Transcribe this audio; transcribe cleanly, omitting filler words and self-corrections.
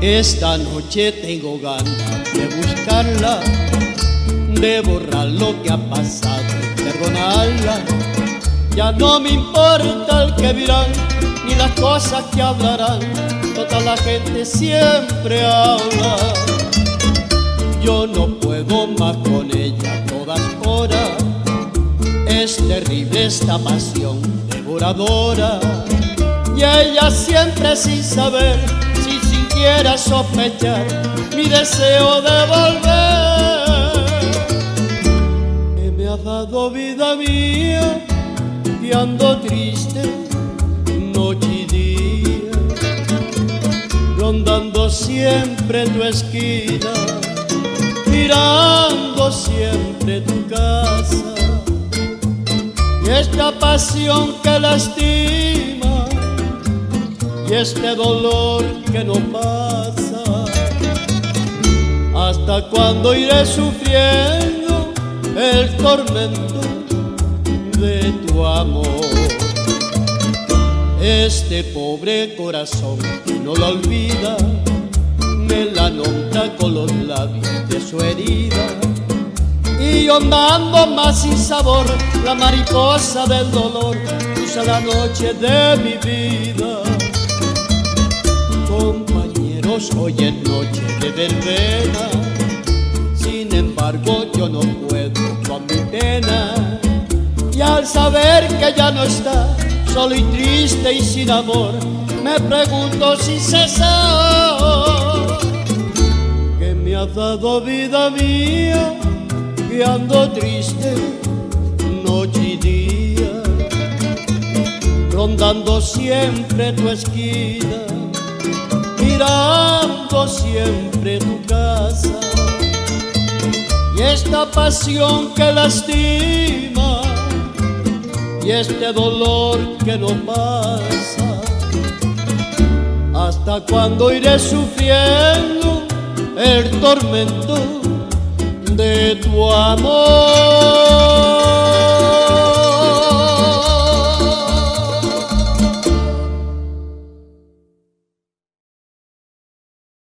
Esta noche tengo ganas de buscarla, de borrar lo que ha pasado y perdonarla. Ya no me importa el que dirán, ni las cosas que hablarán, toda la gente siempre habla. Yo no puedo más con ella a todas horas, es terrible esta pasión devoradora. Y ella siempre sin saber, sin siquiera sospechar mi deseo de volver. Que me ha dado vida mía y ando triste noche y día, rondando siempre tu esquina, mirando siempre tu casa. Y esta pasión que lastima y este dolor que no pasa, ¿hasta cuándo iré sufriendo el tormento de tu amor? Este pobre corazón no la olvida, me la nombra con los labios de su herida. Y yo andando más sin sabor, la mariposa del dolor cruza la noche de mi vida. Compañeros, hoy es noche de verbena, sin embargo yo no puedo con mi pena. Y al saber que ya no está, solo y triste y sin amor, me pregunto sin cesar: ¿qué me ha dado vida mía? Que ando triste noche y día, rondando siempre tu esquina, mirando siempre tu casa. Y esta pasión que lastima y este dolor que no pasa, ¿hasta cuándo iré sufriendo el tormento de tu amor?